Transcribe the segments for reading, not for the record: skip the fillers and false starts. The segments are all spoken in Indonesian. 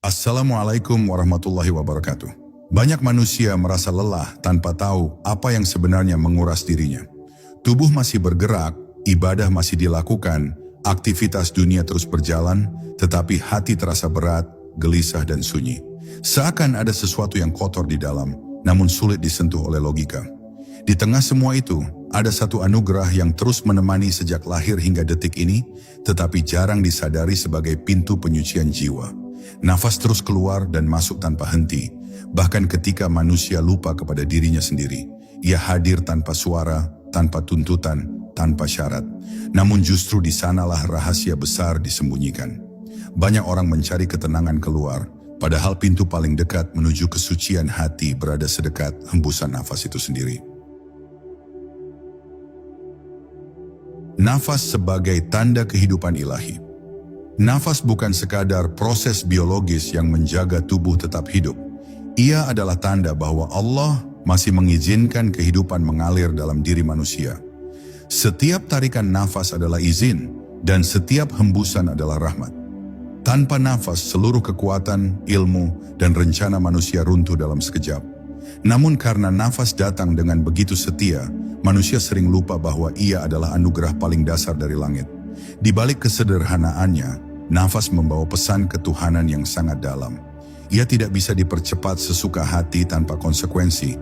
Assalamualaikum warahmatullahi wabarakatuh. Banyak manusia merasa lelah tanpa tahu apa yang sebenarnya menguras dirinya. Tubuh masih bergerak, ibadah masih dilakukan, aktivitas dunia terus berjalan, tetapi hati terasa berat, gelisah dan sunyi. Seakan ada sesuatu yang kotor di dalam, namun sulit disentuh oleh logika. Di tengah semua itu, ada satu anugerah yang terus menemani sejak lahir hingga detik ini, tetapi jarang disadari sebagai pintu penyucian jiwa. Nafas terus keluar dan masuk tanpa henti, bahkan ketika manusia lupa kepada dirinya sendiri. Ia hadir tanpa suara, tanpa tuntutan, tanpa syarat. Namun justru di sanalah rahasia besar disembunyikan. Banyak orang mencari ketenangan keluar, padahal pintu paling dekat menuju kesucian hati berada sedekat hembusan nafas itu sendiri. Nafas sebagai tanda kehidupan ilahi. Nafas bukan sekadar proses biologis yang menjaga tubuh tetap hidup. Ia adalah tanda bahwa Allah masih mengizinkan kehidupan mengalir dalam diri manusia. Setiap tarikan nafas adalah izin, dan setiap hembusan adalah rahmat. Tanpa nafas, seluruh kekuatan, ilmu, dan rencana manusia runtuh dalam sekejap. Namun karena nafas datang dengan begitu setia, manusia sering lupa bahwa ia adalah anugerah paling dasar dari langit. Di balik kesederhanaannya, nafas membawa pesan ketuhanan yang sangat dalam. Ia tidak bisa dipercepat sesuka hati tanpa konsekuensi,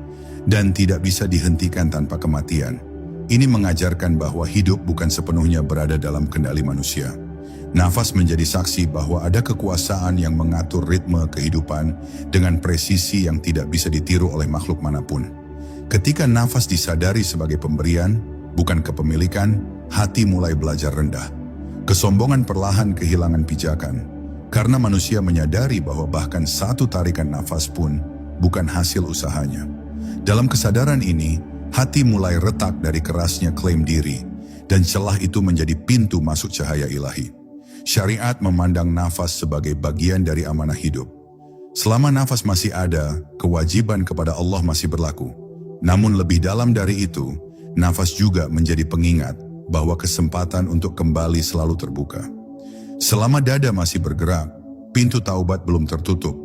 dan tidak bisa dihentikan tanpa kematian. Ini mengajarkan bahwa hidup bukan sepenuhnya berada dalam kendali manusia. Nafas menjadi saksi bahwa ada kekuasaan yang mengatur ritme kehidupan dengan presisi yang tidak bisa ditiru oleh makhluk manapun. Ketika nafas disadari sebagai pemberian, bukan kepemilikan, hati mulai belajar rendah. Kesombongan perlahan kehilangan pijakan, karena manusia menyadari bahwa bahkan satu tarikan nafas pun bukan hasil usahanya. Dalam kesadaran ini, hati mulai retak dari kerasnya klaim diri, dan celah itu menjadi pintu masuk cahaya ilahi. Syariat memandang nafas sebagai bagian dari amanah hidup. Selama nafas masih ada, kewajiban kepada Allah masih berlaku. Namun lebih dalam dari itu, nafas juga menjadi pengingat bahwa kesempatan untuk kembali selalu terbuka. Selama dada masih bergerak, pintu taubat belum tertutup.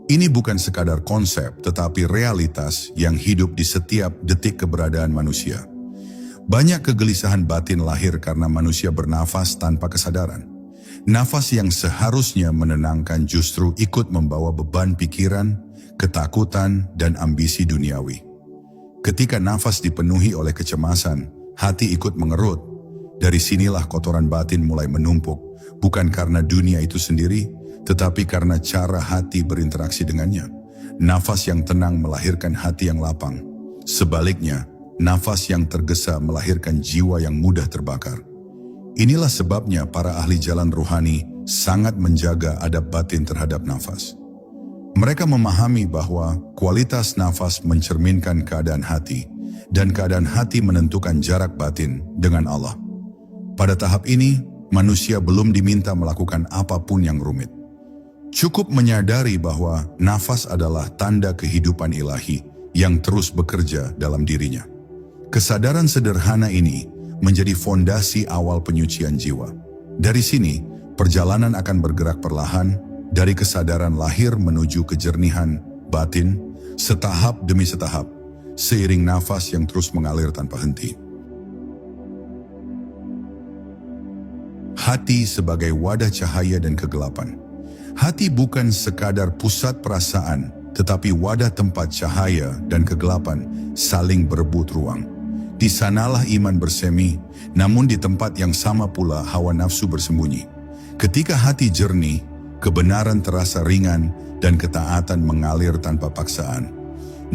Ini bukan sekadar konsep, tetapi realitas yang hidup di setiap detik keberadaan manusia. Banyak kegelisahan batin lahir karena manusia bernafas tanpa kesadaran. Nafas yang seharusnya menenangkan justru ikut membawa beban pikiran, ketakutan, dan ambisi duniawi. Ketika nafas dipenuhi oleh kecemasan, hati ikut mengerut. Dari sinilah kotoran batin mulai menumpuk, bukan karena dunia itu sendiri, tetapi karena cara hati berinteraksi dengannya. Nafas yang tenang melahirkan hati yang lapang. Sebaliknya, nafas yang tergesa melahirkan jiwa yang mudah terbakar. Inilah sebabnya para ahli jalan ruhani sangat menjaga adab batin terhadap nafas. Mereka memahami bahwa kualitas nafas mencerminkan keadaan hati, dan keadaan hati menentukan jarak batin dengan Allah. Pada tahap ini, manusia belum diminta melakukan apapun yang rumit. Cukup menyadari bahwa nafas adalah tanda kehidupan ilahi yang terus bekerja dalam dirinya. Kesadaran sederhana ini menjadi fondasi awal penyucian jiwa. Dari sini, perjalanan akan bergerak perlahan dari kesadaran lahir menuju kejernihan batin, setahap demi setahap, seiring nafas yang terus mengalir tanpa henti. Hati sebagai wadah cahaya dan kegelapan. Hati bukan sekadar pusat perasaan, tetapi wadah tempat cahaya dan kegelapan saling berebut ruang. Di sanalah iman bersemi, namun di tempat yang sama pula hawa nafsu bersembunyi. Ketika hati jernih, kebenaran terasa ringan dan ketaatan mengalir tanpa paksaan.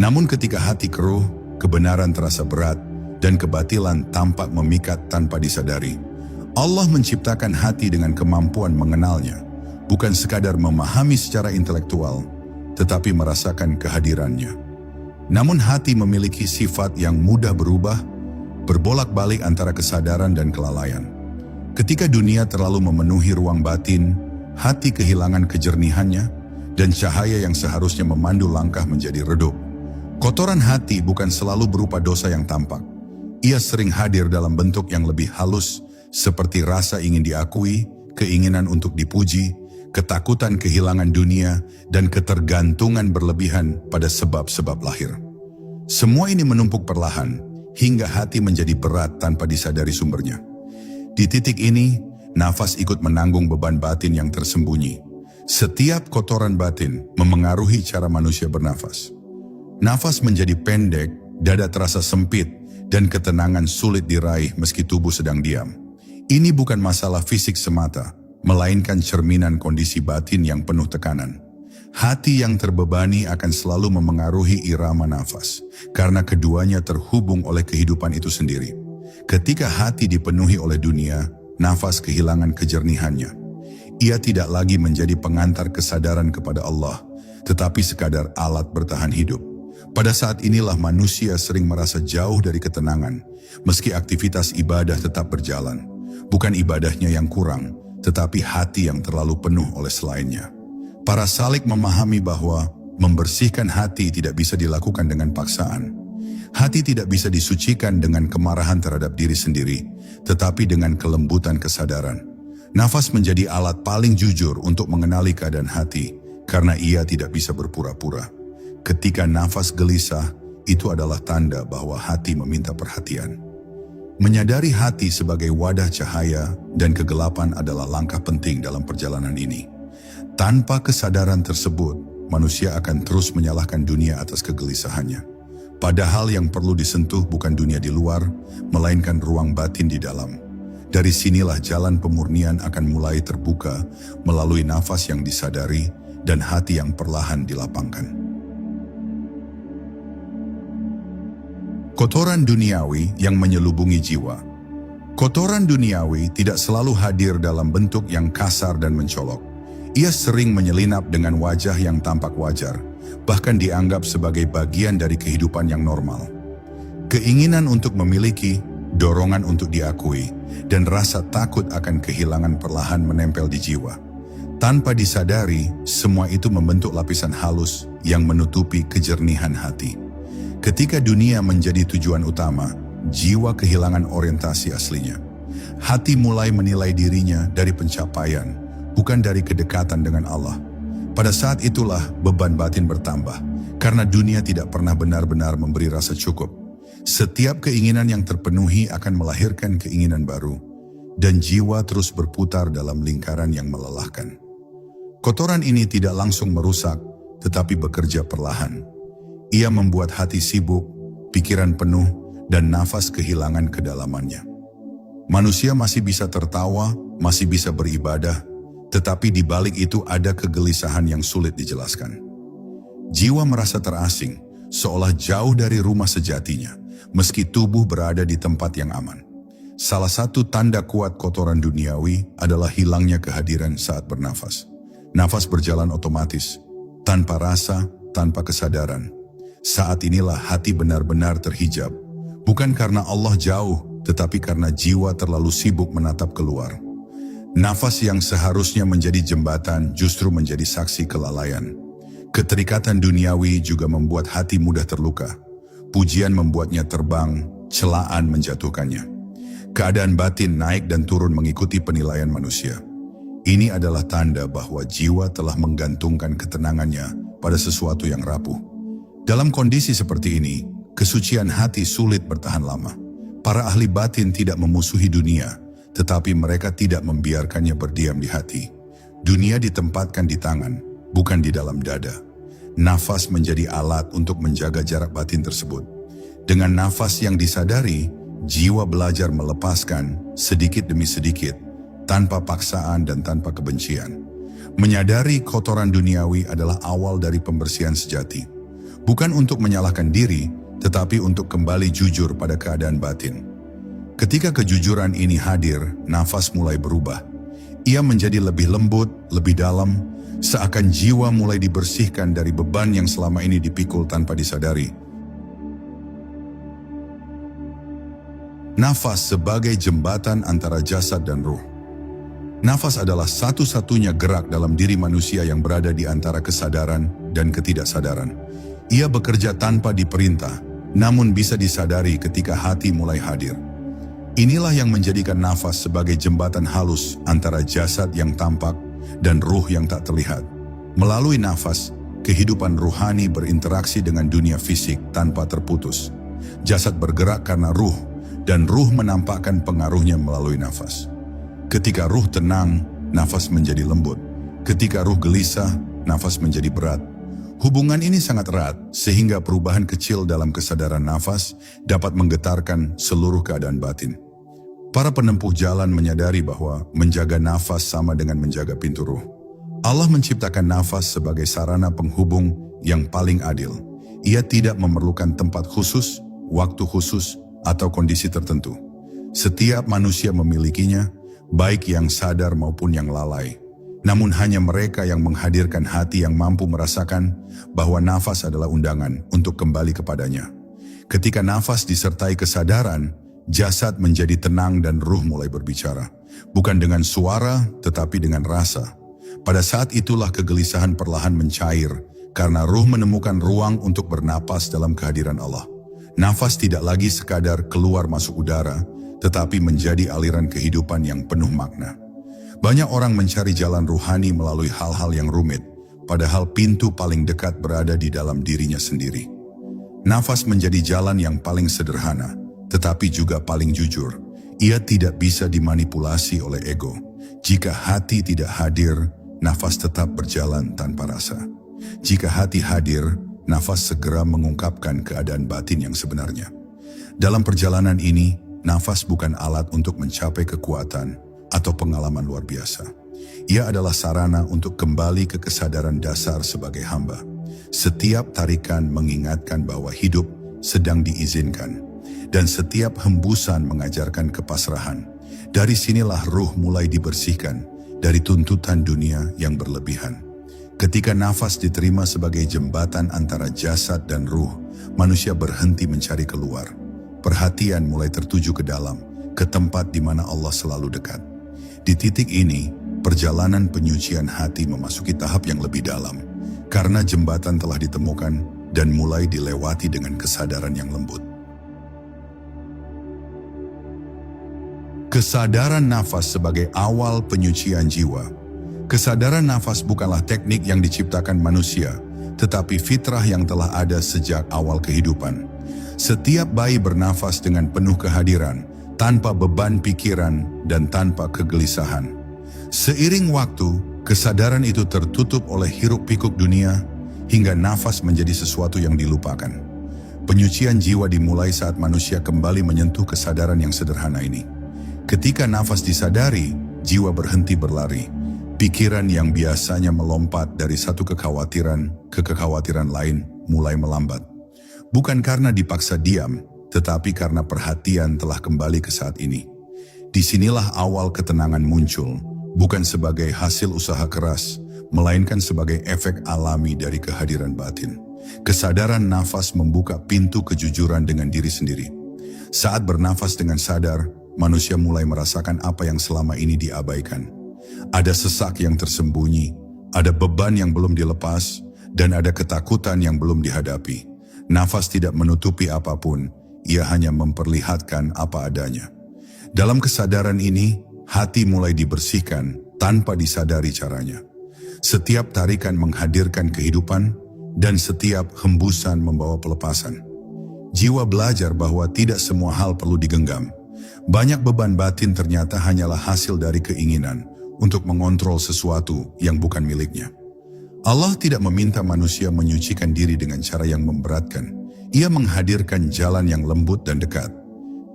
Namun ketika hati keruh, kebenaran terasa berat dan kebatilan tampak memikat tanpa disadari. Allah menciptakan hati dengan kemampuan mengenalnya, bukan sekadar memahami secara intelektual, tetapi merasakan kehadirannya. Namun hati memiliki sifat yang mudah berubah, berbolak-balik antara kesadaran dan kelalaian. Ketika dunia terlalu memenuhi ruang batin, hati kehilangan kejernihannya, dan cahaya yang seharusnya memandu langkah menjadi redup. Kotoran hati bukan selalu berupa dosa yang tampak. Ia sering hadir dalam bentuk yang lebih halus, seperti rasa ingin diakui, keinginan untuk dipuji, ketakutan kehilangan dunia, dan ketergantungan berlebihan pada sebab-sebab lahir. Semua ini menumpuk perlahan, hingga hati menjadi berat tanpa disadari sumbernya. Di titik ini, nafas ikut menanggung beban batin yang tersembunyi. Setiap kotoran batin memengaruhi cara manusia bernafas. Nafas menjadi pendek, dada terasa sempit, dan ketenangan sulit diraih meski tubuh sedang diam. Ini bukan masalah fisik semata, melainkan cerminan kondisi batin yang penuh tekanan. Hati yang terbebani akan selalu memengaruhi irama nafas, karena keduanya terhubung oleh kehidupan itu sendiri. Ketika hati dipenuhi oleh dunia, nafas kehilangan kejernihannya. Ia tidak lagi menjadi pengantar kesadaran kepada Allah, tetapi sekadar alat bertahan hidup. Pada saat inilah manusia sering merasa jauh dari ketenangan, meski aktivitas ibadah tetap berjalan. Bukan ibadahnya yang kurang, tetapi hati yang terlalu penuh oleh selainnya. Para salik memahami bahwa membersihkan hati tidak bisa dilakukan dengan paksaan. Hati tidak bisa disucikan dengan kemarahan terhadap diri sendiri, tetapi dengan kelembutan kesadaran. Nafas menjadi alat paling jujur untuk mengenali keadaan hati, karena ia tidak bisa berpura-pura. Ketika nafas gelisah, itu adalah tanda bahwa hati meminta perhatian. Menyadari hati sebagai wadah cahaya dan kegelapan adalah langkah penting dalam perjalanan ini. Tanpa kesadaran tersebut, manusia akan terus menyalahkan dunia atas kegelisahannya. Padahal yang perlu disentuh bukan dunia di luar, melainkan ruang batin di dalam. Dari sinilah jalan pemurnian akan mulai terbuka melalui nafas yang disadari dan hati yang perlahan dilapangkan. Kotoran duniawi yang menyelubungi jiwa. Kotoran duniawi tidak selalu hadir dalam bentuk yang kasar dan mencolok. Ia sering menyelinap dengan wajah yang tampak wajar, bahkan dianggap sebagai bagian dari kehidupan yang normal. Keinginan untuk memiliki, dorongan untuk diakui, dan rasa takut akan kehilangan perlahan menempel di jiwa. Tanpa disadari, semua itu membentuk lapisan halus yang menutupi kejernihan hati. Ketika dunia menjadi tujuan utama, jiwa kehilangan orientasi aslinya. Hati mulai menilai dirinya dari pencapaian, bukan dari kedekatan dengan Allah. Pada saat itulah beban batin bertambah, karena dunia tidak pernah benar-benar memberi rasa cukup. Setiap keinginan yang terpenuhi akan melahirkan keinginan baru, dan jiwa terus berputar dalam lingkaran yang melelahkan. Kotoran ini tidak langsung merusak, tetapi bekerja perlahan. Ia membuat hati sibuk, pikiran penuh, dan nafas kehilangan kedalamannya. Manusia masih bisa tertawa, masih bisa beribadah, tetapi di balik itu ada kegelisahan yang sulit dijelaskan. Jiwa merasa terasing, seolah jauh dari rumah sejatinya, meski tubuh berada di tempat yang aman. Salah satu tanda kuat kotoran duniawi adalah hilangnya kehadiran saat bernafas. Nafas berjalan otomatis, tanpa rasa, tanpa kesadaran. Saat inilah hati benar-benar terhijab, bukan karena Allah jauh, tetapi karena jiwa terlalu sibuk menatap keluar. Nafas yang seharusnya menjadi jembatan justru menjadi saksi kelalaian. Keterikatan duniawi juga membuat hati mudah terluka. Pujian membuatnya terbang, celaan menjatuhkannya. Keadaan batin naik dan turun mengikuti penilaian manusia. Ini adalah tanda bahwa jiwa telah menggantungkan ketenangannya pada sesuatu yang rapuh. Dalam kondisi seperti ini, kesucian hati sulit bertahan lama. Para ahli batin tidak memusuhi dunia, tetapi mereka tidak membiarkannya berdiam di hati. Dunia ditempatkan di tangan, bukan di dalam dada. Nafas menjadi alat untuk menjaga jarak batin tersebut. Dengan nafas yang disadari, jiwa belajar melepaskan sedikit demi sedikit, tanpa paksaan dan tanpa kebencian. Menyadari kotoran duniawi adalah awal dari pembersihan sejati. Bukan untuk menyalahkan diri, tetapi untuk kembali jujur pada keadaan batin. Ketika kejujuran ini hadir, nafas mulai berubah. Ia menjadi lebih lembut, lebih dalam, seakan jiwa mulai dibersihkan dari beban yang selama ini dipikul tanpa disadari. Nafas sebagai jembatan antara jasad dan ruh. Nafas adalah satu-satunya gerak dalam diri manusia yang berada di antara kesadaran dan ketidaksadaran. Ia bekerja tanpa diperintah, namun bisa disadari ketika hati mulai hadir. Inilah yang menjadikan nafas sebagai jembatan halus antara jasad yang tampak dan ruh yang tak terlihat. Melalui nafas, kehidupan ruhani berinteraksi dengan dunia fisik tanpa terputus. Jasad bergerak karena ruh, dan ruh menampakkan pengaruhnya melalui nafas. Ketika ruh tenang, nafas menjadi lembut. Ketika ruh gelisah, nafas menjadi berat. Hubungan ini sangat erat, sehingga perubahan kecil dalam kesadaran nafas dapat menggetarkan seluruh keadaan batin. Para penempuh jalan menyadari bahwa menjaga nafas sama dengan menjaga pintu ruh. Allah menciptakan nafas sebagai sarana penghubung yang paling adil. Ia tidak memerlukan tempat khusus, waktu khusus, atau kondisi tertentu. Setiap manusia memilikinya, baik yang sadar maupun yang lalai. Namun hanya mereka yang menghadirkan hati yang mampu merasakan bahwa nafas adalah undangan untuk kembali kepadanya. Ketika nafas disertai kesadaran, jasad menjadi tenang dan ruh mulai berbicara. Bukan dengan suara, tetapi dengan rasa. Pada saat itulah kegelisahan perlahan mencair, karena ruh menemukan ruang untuk bernapas dalam kehadiran Allah. Nafas tidak lagi sekadar keluar masuk udara, tetapi menjadi aliran kehidupan yang penuh makna. Banyak orang mencari jalan ruhani melalui hal-hal yang rumit, padahal pintu paling dekat berada di dalam dirinya sendiri. Nafas menjadi jalan yang paling sederhana, tetapi juga paling jujur. Ia tidak bisa dimanipulasi oleh ego. Jika hati tidak hadir, nafas tetap berjalan tanpa rasa. Jika hati hadir, nafas segera mengungkapkan keadaan batin yang sebenarnya. Dalam perjalanan ini, nafas bukan alat untuk mencapai kekuatan atau pengalaman luar biasa. Ia adalah sarana untuk kembali ke kesadaran dasar sebagai hamba. Setiap tarikan mengingatkan bahwa hidup sedang diizinkan, dan setiap hembusan mengajarkan kepasrahan. Dari sinilah ruh mulai dibersihkan dari tuntutan dunia yang berlebihan. Ketika nafas diterima sebagai jembatan antara jasad dan ruh, manusia berhenti mencari keluar. Perhatian mulai tertuju ke dalam, ke tempat di mana Allah selalu dekat. Di titik ini, perjalanan penyucian hati memasuki tahap yang lebih dalam, karena jembatan telah ditemukan dan mulai dilewati dengan kesadaran yang lembut. Kesadaran nafas sebagai awal penyucian jiwa. Kesadaran nafas bukanlah teknik yang diciptakan manusia, tetapi fitrah yang telah ada sejak awal kehidupan. Setiap bayi bernafas dengan penuh kehadiran, tanpa beban pikiran dan tanpa kegelisahan. Seiring waktu, kesadaran itu tertutup oleh hiruk-pikuk dunia, hingga nafas menjadi sesuatu yang dilupakan. Penyucian jiwa dimulai saat manusia kembali menyentuh kesadaran yang sederhana ini. Ketika nafas disadari, jiwa berhenti berlari. Pikiran yang biasanya melompat dari satu kekhawatiran ke kekhawatiran lain mulai melambat. Bukan karena dipaksa diam, tetapi karena perhatian telah kembali ke saat ini. Disinilah awal ketenangan muncul, bukan sebagai hasil usaha keras, melainkan sebagai efek alami dari kehadiran batin. Kesadaran nafas membuka pintu kejujuran dengan diri sendiri. Saat bernafas dengan sadar, manusia mulai merasakan apa yang selama ini diabaikan. Ada sesak yang tersembunyi, ada beban yang belum dilepas, dan ada ketakutan yang belum dihadapi. Nafas tidak menutupi apapun, ia hanya memperlihatkan apa adanya. Dalam kesadaran ini, hati mulai dibersihkan tanpa disadari caranya. Setiap tarikan menghadirkan kehidupan, dan setiap hembusan membawa pelepasan. Jiwa belajar bahwa tidak semua hal perlu digenggam. Banyak beban batin ternyata hanyalah hasil dari keinginan untuk mengontrol sesuatu yang bukan miliknya. Allah tidak meminta manusia menyucikan diri dengan cara yang memberatkan. Ia menghadirkan jalan yang lembut dan dekat.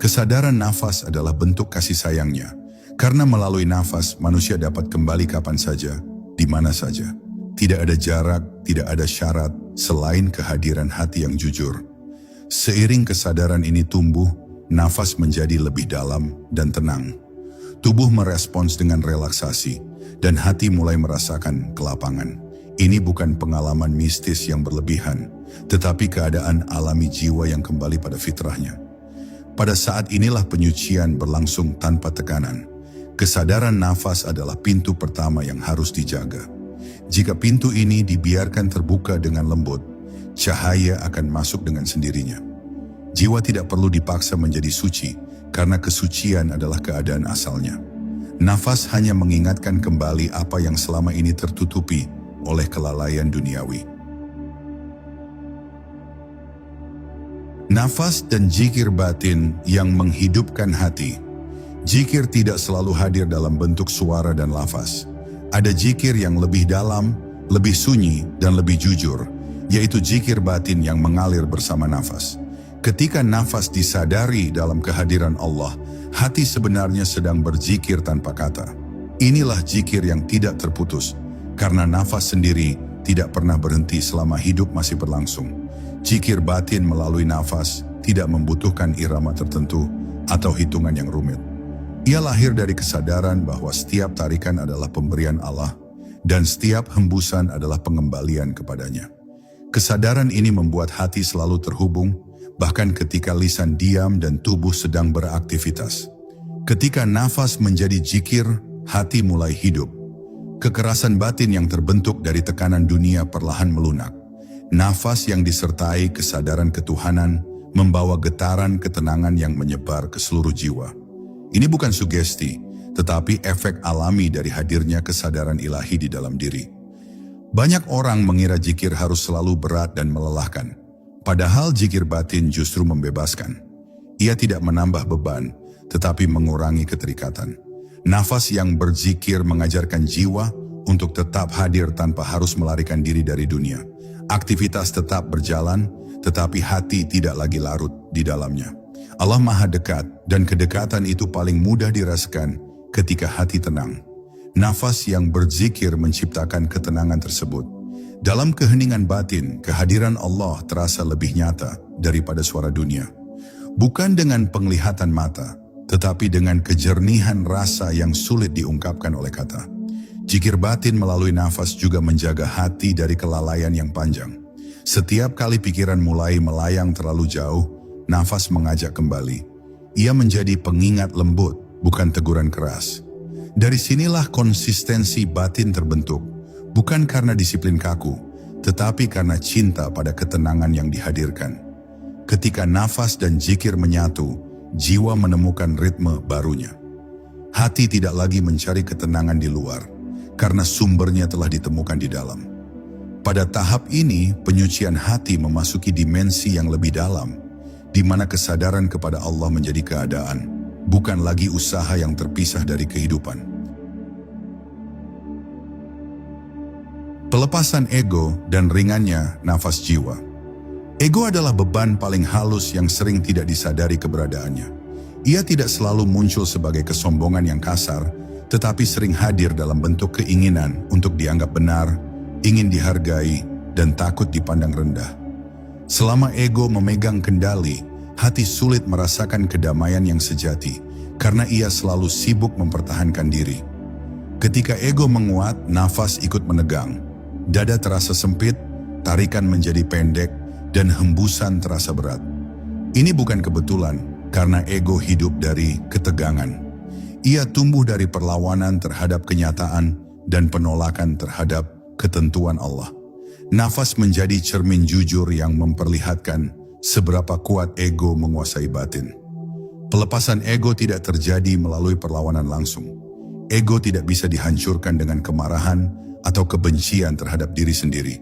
Kesadaran nafas adalah bentuk kasih sayangnya, karena melalui nafas manusia dapat kembali kapan saja, di mana saja. Tidak ada jarak, tidak ada syarat, selain kehadiran hati yang jujur. Seiring kesadaran ini tumbuh, nafas menjadi lebih dalam dan tenang. Tubuh merespons dengan relaksasi, dan hati mulai merasakan kelapangan. Ini bukan pengalaman mistis yang berlebihan, tetapi keadaan alami jiwa yang kembali pada fitrahnya. Pada saat inilah penyucian berlangsung tanpa tekanan. Kesadaran nafas adalah pintu pertama yang harus dijaga. Jika pintu ini dibiarkan terbuka dengan lembut, cahaya akan masuk dengan sendirinya. Jiwa tidak perlu dipaksa menjadi suci, karena kesucian adalah keadaan asalnya. Nafas hanya mengingatkan kembali apa yang selama ini tertutupi oleh kelalaian duniawi. Nafas dan zikir batin yang menghidupkan hati. Zikir tidak selalu hadir dalam bentuk suara dan lafaz. Ada zikir yang lebih dalam, lebih sunyi, dan lebih jujur, yaitu zikir batin yang mengalir bersama nafas. Ketika nafas disadari dalam kehadiran Allah, hati sebenarnya sedang berzikir tanpa kata. Inilah zikir yang tidak terputus, karena nafas sendiri tidak pernah berhenti selama hidup masih berlangsung. Zikir batin melalui nafas tidak membutuhkan irama tertentu atau hitungan yang rumit. Ia lahir dari kesadaran bahwa setiap tarikan adalah pemberian Allah dan setiap hembusan adalah pengembalian kepadanya. Kesadaran ini membuat hati selalu terhubung, bahkan ketika lisan diam dan tubuh sedang beraktivitas. Ketika nafas menjadi zikir, hati mulai hidup. Kekerasan batin yang terbentuk dari tekanan dunia perlahan melunak. Nafas yang disertai kesadaran ketuhanan membawa getaran ketenangan yang menyebar ke seluruh jiwa. Ini bukan sugesti, tetapi efek alami dari hadirnya kesadaran ilahi di dalam diri. Banyak orang mengira zikir harus selalu berat dan melelahkan. Padahal zikir batin justru membebaskan. Ia tidak menambah beban, tetapi mengurangi keterikatan. Nafas yang berzikir mengajarkan jiwa untuk tetap hadir tanpa harus melarikan diri dari dunia. Aktivitas tetap berjalan, tetapi hati tidak lagi larut di dalamnya. Allah Maha dekat, dan kedekatan itu paling mudah dirasakan ketika hati tenang. Nafas yang berzikir menciptakan ketenangan tersebut. Dalam keheningan batin, kehadiran Allah terasa lebih nyata daripada suara dunia. Bukan dengan penglihatan mata, tetapi dengan kejernihan rasa yang sulit diungkapkan oleh kata. Zikir batin melalui nafas juga menjaga hati dari kelalaian yang panjang. Setiap kali pikiran mulai melayang terlalu jauh, nafas mengajak kembali. Ia menjadi pengingat lembut, bukan teguran keras. Dari sinilah konsistensi batin terbentuk, bukan karena disiplin kaku, tetapi karena cinta pada ketenangan yang dihadirkan. Ketika nafas dan zikir menyatu, jiwa menemukan ritme barunya. Hati tidak lagi mencari ketenangan di luar, karena sumbernya telah ditemukan di dalam. Pada tahap ini, penyucian hati memasuki dimensi yang lebih dalam, di mana kesadaran kepada Allah menjadi keadaan, bukan lagi usaha yang terpisah dari kehidupan. Pelepasan ego dan ringannya nafas jiwa. Ego adalah beban paling halus yang sering tidak disadari keberadaannya. Ia tidak selalu muncul sebagai kesombongan yang kasar, tetapi sering hadir dalam bentuk keinginan untuk dianggap benar, ingin dihargai, dan takut dipandang rendah. Selama ego memegang kendali, hati sulit merasakan kedamaian yang sejati, karena ia selalu sibuk mempertahankan diri. Ketika ego menguat, nafas ikut menegang. Dada terasa sempit, tarikan menjadi pendek, dan hembusan terasa berat. Ini bukan kebetulan, karena ego hidup dari ketegangan. Ia tumbuh dari perlawanan terhadap kenyataan dan penolakan terhadap ketentuan Allah. Nafas menjadi cermin jujur yang memperlihatkan seberapa kuat ego menguasai batin. Pelepasan ego tidak terjadi melalui perlawanan langsung. Ego tidak bisa dihancurkan dengan kemarahan atau kebencian terhadap diri sendiri.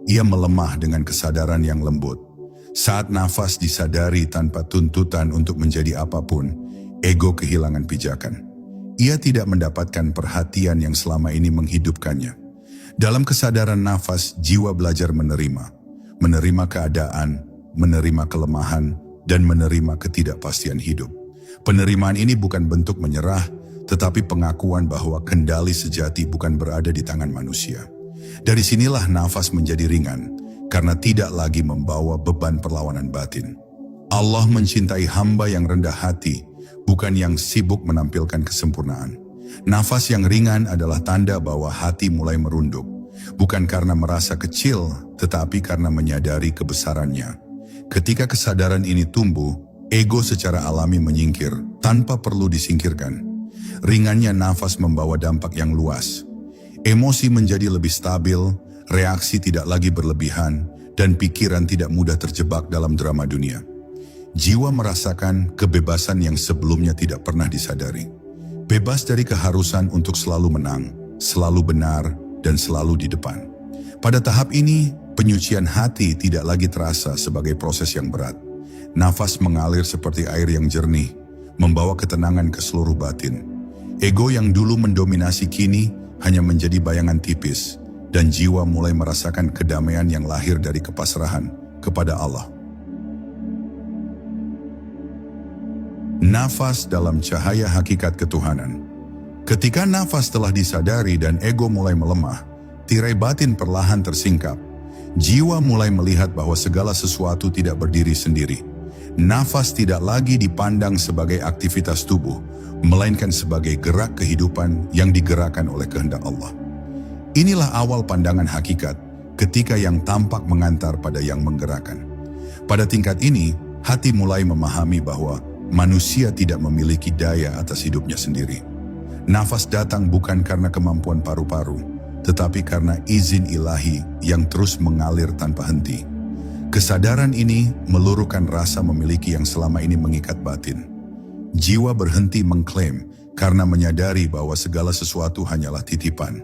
Ia melemah dengan kesadaran yang lembut. Saat nafas disadari tanpa tuntutan untuk menjadi apapun, ego kehilangan pijakan. Ia tidak mendapatkan perhatian yang selama ini menghidupkannya. Dalam kesadaran nafas, jiwa belajar menerima. Menerima keadaan, menerima kelemahan, dan menerima ketidakpastian hidup. Penerimaan ini bukan bentuk menyerah, tetapi pengakuan bahwa kendali sejati bukan berada di tangan manusia. Dari sinilah nafas menjadi ringan, karena tidak lagi membawa beban perlawanan batin. Allah mencintai hamba yang rendah hati, bukan yang sibuk menampilkan kesempurnaan. Nafas yang ringan adalah tanda bahwa hati mulai merunduk, bukan karena merasa kecil, tetapi karena menyadari kebesarannya. Ketika kesadaran ini tumbuh, ego secara alami menyingkir, tanpa perlu disingkirkan. Ringannya nafas membawa dampak yang luas. Emosi menjadi lebih stabil, reaksi tidak lagi berlebihan, dan pikiran tidak mudah terjebak dalam drama dunia. Jiwa merasakan kebebasan yang sebelumnya tidak pernah disadari. Bebas dari keharusan untuk selalu menang, selalu benar, dan selalu di depan. Pada tahap ini, penyucian hati tidak lagi terasa sebagai proses yang berat. Nafas mengalir seperti air yang jernih, membawa ketenangan ke seluruh batin. Ego yang dulu mendominasi kini hanya menjadi bayangan tipis, dan jiwa mulai merasakan kedamaian yang lahir dari kepasrahan kepada Allah. Nafas dalam cahaya hakikat ketuhanan. Ketika nafas telah disadari dan ego mulai melemah, tirai batin perlahan tersingkap. Jiwa mulai melihat bahwa segala sesuatu tidak berdiri sendiri. Nafas tidak lagi dipandang sebagai aktivitas tubuh, melainkan sebagai gerak kehidupan yang digerakkan oleh kehendak Allah. Inilah awal pandangan hakikat, ketika yang tampak mengantar pada yang menggerakkan. Pada tingkat ini, hati mulai memahami bahwa manusia tidak memiliki daya atas hidupnya sendiri. Nafas datang bukan karena kemampuan paru-paru, tetapi karena izin ilahi yang terus mengalir tanpa henti. Kesadaran ini meluruhkan rasa memiliki yang selama ini mengikat batin. Jiwa berhenti mengklaim karena menyadari bahwa segala sesuatu hanyalah titipan.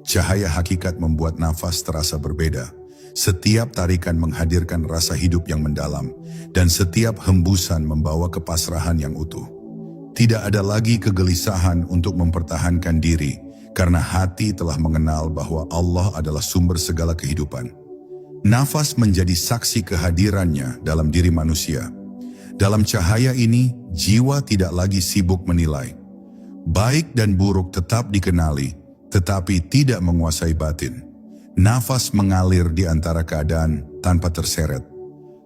Cahaya hakikat membuat nafas terasa berbeda. Setiap tarikan menghadirkan rasa hidup yang mendalam, dan setiap hembusan membawa kepasrahan yang utuh. Tidak ada lagi kegelisahan untuk mempertahankan diri, karena hati telah mengenal bahwa Allah adalah sumber segala kehidupan. Nafas menjadi saksi kehadirannya dalam diri manusia. Dalam cahaya ini, jiwa tidak lagi sibuk menilai. Baik dan buruk tetap dikenali, tetapi tidak menguasai batin. Nafas mengalir di antara keadaan tanpa terseret.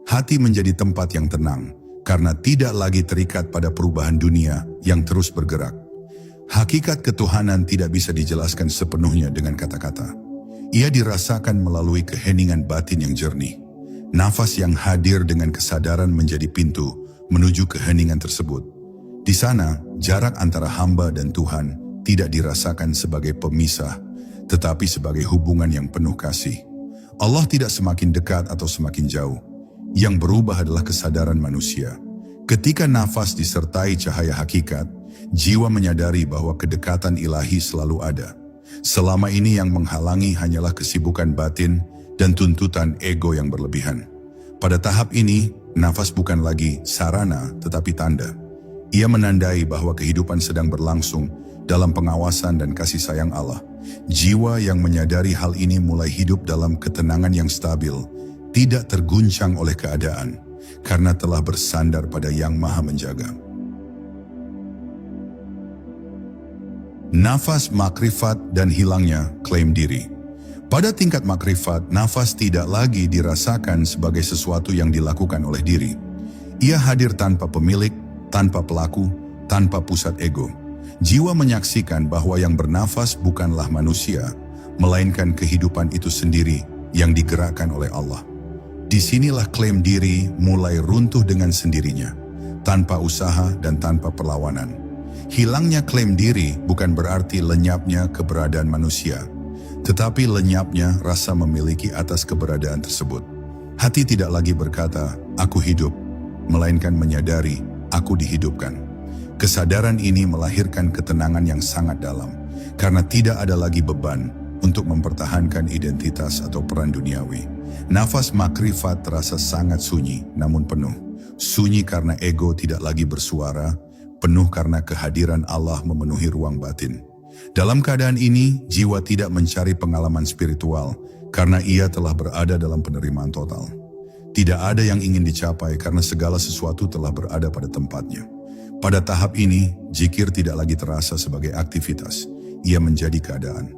Hati menjadi tempat yang tenang, karena tidak lagi terikat pada perubahan dunia yang terus bergerak. Hakikat ketuhanan tidak bisa dijelaskan sepenuhnya dengan kata-kata. Ia dirasakan melalui keheningan batin yang jernih. Nafas yang hadir dengan kesadaran menjadi pintu menuju keheningan tersebut. Di sana, jarak antara hamba dan Tuhan tidak dirasakan sebagai pemisah, tetapi sebagai hubungan yang penuh kasih. Allah tidak semakin dekat atau semakin jauh. Yang berubah adalah kesadaran manusia. Ketika nafas disertai cahaya hakikat, jiwa menyadari bahwa kedekatan ilahi selalu ada. Selama ini yang menghalangi hanyalah kesibukan batin dan tuntutan ego yang berlebihan. Pada tahap ini, nafas bukan lagi sarana tetapi tanda. Ia menandai bahwa kehidupan sedang berlangsung dalam pengawasan dan kasih sayang Allah. Jiwa yang menyadari hal ini mulai hidup dalam ketenangan yang stabil, tidak terguncang oleh keadaan, karena telah bersandar pada Yang Maha Menjaga. Nafas makrifat dan hilangnya klaim diri. Pada tingkat makrifat, nafas tidak lagi dirasakan sebagai sesuatu yang dilakukan oleh diri. Ia hadir tanpa pemilik, tanpa pelaku, tanpa pusat ego. Jiwa menyaksikan bahwa yang bernafas bukanlah manusia, melainkan kehidupan itu sendiri yang digerakkan oleh Allah. Disinilah klaim diri mulai runtuh dengan sendirinya, tanpa usaha dan tanpa perlawanan. Hilangnya klaim diri bukan berarti lenyapnya keberadaan manusia, tetapi lenyapnya rasa memiliki atas keberadaan tersebut. Hati tidak lagi berkata, "Aku hidup," melainkan menyadari, "Aku dihidupkan." Kesadaran ini melahirkan ketenangan yang sangat dalam, karena tidak ada lagi beban untuk mempertahankan identitas atau peran duniawi. Nafas makrifat terasa sangat sunyi, namun penuh. Sunyi karena ego tidak lagi bersuara, penuh karena kehadiran Allah memenuhi ruang batin. Dalam keadaan ini, jiwa tidak mencari pengalaman spiritual, karena ia telah berada dalam penerimaan total. Tidak ada yang ingin dicapai karena segala sesuatu telah berada pada tempatnya. Pada tahap ini, zikir tidak lagi terasa sebagai aktivitas, ia menjadi keadaan.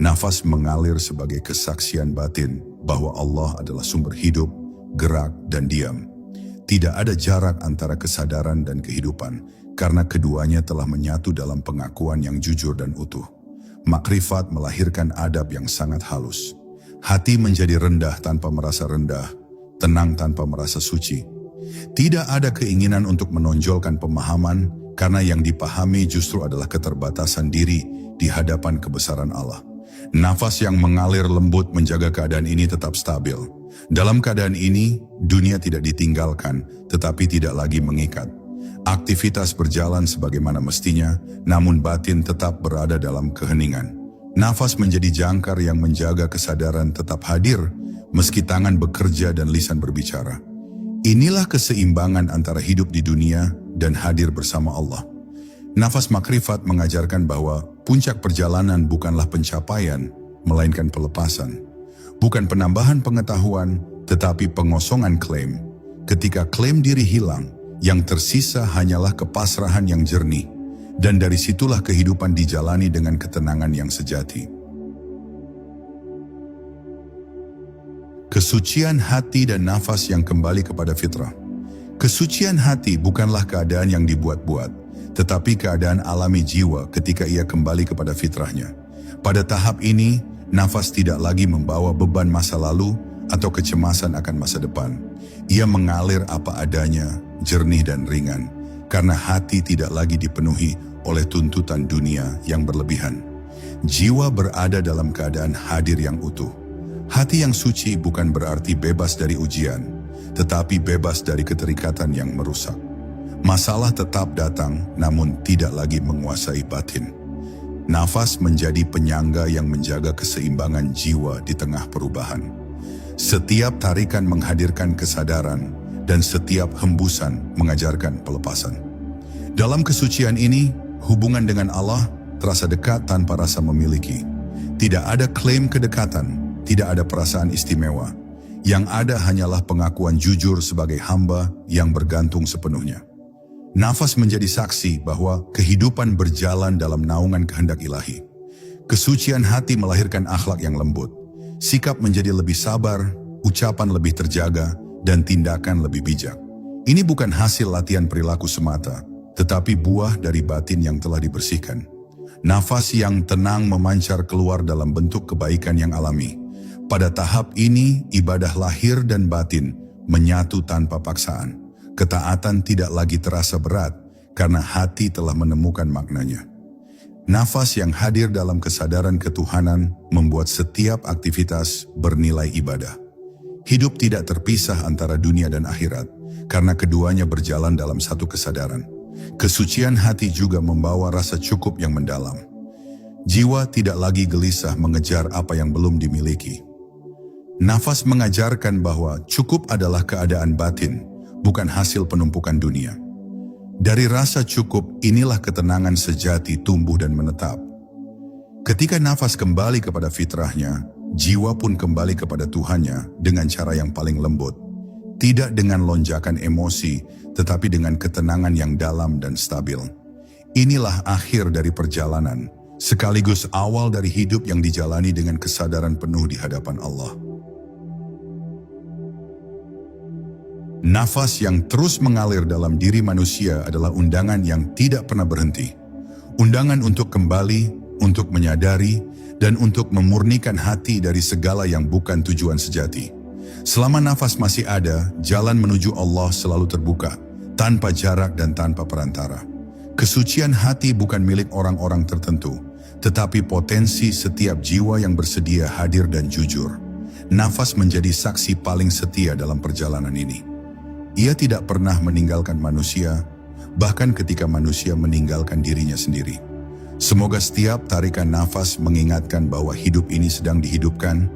Nafas mengalir sebagai kesaksian batin bahwa Allah adalah sumber hidup, gerak, dan diam. Tidak ada jarak antara kesadaran dan kehidupan, karena keduanya telah menyatu dalam pengakuan yang jujur dan utuh. Makrifat melahirkan adab yang sangat halus. Hati menjadi rendah tanpa merasa rendah, tenang tanpa merasa suci. Tidak ada keinginan untuk menonjolkan pemahaman, karena yang dipahami justru adalah keterbatasan diri di hadapan kebesaran Allah. Nafas yang mengalir lembut menjaga keadaan ini tetap stabil. Dalam keadaan ini, dunia tidak ditinggalkan, tetapi tidak lagi mengikat. Aktivitas berjalan sebagaimana mestinya, namun batin tetap berada dalam keheningan. Nafas menjadi jangkar yang menjaga kesadaran tetap hadir, meski tangan bekerja dan lisan berbicara. Inilah keseimbangan antara hidup di dunia dan hadir bersama Allah. Nafas makrifat mengajarkan bahwa puncak perjalanan bukanlah pencapaian, melainkan pelepasan. Bukan penambahan pengetahuan, tetapi pengosongan klaim. Ketika klaim diri hilang, yang tersisa hanyalah kepasrahan yang jernih, dan dari situlah kehidupan dijalani dengan ketenangan yang sejati. Kesucian hati dan nafas yang kembali kepada fitrah. Kesucian hati bukanlah keadaan yang dibuat-buat, tetapi keadaan alami jiwa ketika ia kembali kepada fitrahnya. Pada tahap ini, nafas tidak lagi membawa beban masa lalu atau kecemasan akan masa depan. Ia mengalir apa adanya, jernih dan ringan, karena hati tidak lagi dipenuhi oleh tuntutan dunia yang berlebihan. Jiwa berada dalam keadaan hadir yang utuh. Hati yang suci bukan berarti bebas dari ujian, tetapi bebas dari keterikatan yang merusak. Masalah tetap datang, namun tidak lagi menguasai batin. Nafas menjadi penyangga yang menjaga keseimbangan jiwa di tengah perubahan. Setiap tarikan menghadirkan kesadaran, dan setiap hembusan mengajarkan pelepasan. Dalam kesucian ini, hubungan dengan Allah terasa dekat tanpa rasa memiliki. Tidak ada klaim kedekatan, tidak ada perasaan istimewa. Yang ada hanyalah pengakuan jujur sebagai hamba yang bergantung sepenuhnya. Nafas menjadi saksi bahwa kehidupan berjalan dalam naungan kehendak ilahi. Kesucian hati melahirkan akhlak yang lembut. Sikap menjadi lebih sabar, ucapan lebih terjaga, dan tindakan lebih bijak. Ini bukan hasil latihan perilaku semata, tetapi buah dari batin yang telah dibersihkan. Nafas yang tenang memancar keluar dalam bentuk kebaikan yang alami. Pada tahap ini, ibadah lahir dan batin menyatu tanpa paksaan. Ketaatan tidak lagi terasa berat, karena hati telah menemukan maknanya. Nafas yang hadir dalam kesadaran ketuhanan membuat setiap aktivitas bernilai ibadah. Hidup tidak terpisah antara dunia dan akhirat, karena keduanya berjalan dalam satu kesadaran. Kesucian hati juga membawa rasa cukup yang mendalam. Jiwa tidak lagi gelisah mengejar apa yang belum dimiliki. Nafas mengajarkan bahwa cukup adalah keadaan batin, bukan hasil penumpukan dunia. Dari rasa cukup, inilah ketenangan sejati tumbuh dan menetap. Ketika nafas kembali kepada fitrahnya, jiwa pun kembali kepada Tuhannya dengan cara yang paling lembut. Tidak dengan lonjakan emosi, tetapi dengan ketenangan yang dalam dan stabil. Inilah akhir dari perjalanan, sekaligus awal dari hidup yang dijalani dengan kesadaran penuh di hadapan Allah. Nafas yang terus mengalir dalam diri manusia adalah undangan yang tidak pernah berhenti. Undangan untuk kembali, untuk menyadari, dan untuk memurnikan hati dari segala yang bukan tujuan sejati. Selama nafas masih ada, jalan menuju Allah selalu terbuka, tanpa jarak dan tanpa perantara. Kesucian hati bukan milik orang-orang tertentu, tetapi potensi setiap jiwa yang bersedia hadir dan jujur. Nafas menjadi saksi paling setia dalam perjalanan ini. Ia tidak pernah meninggalkan manusia, bahkan ketika manusia meninggalkan dirinya sendiri. Semoga setiap tarikan nafas mengingatkan bahwa hidup ini sedang dihidupkan,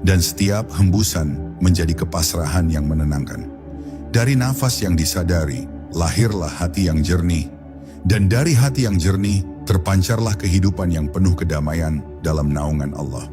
dan setiap hembusan menjadi kepasrahan yang menenangkan. Dari nafas yang disadari, lahirlah hati yang jernih, dan dari hati yang jernih, terpancarlah kehidupan yang penuh kedamaian dalam naungan Allah.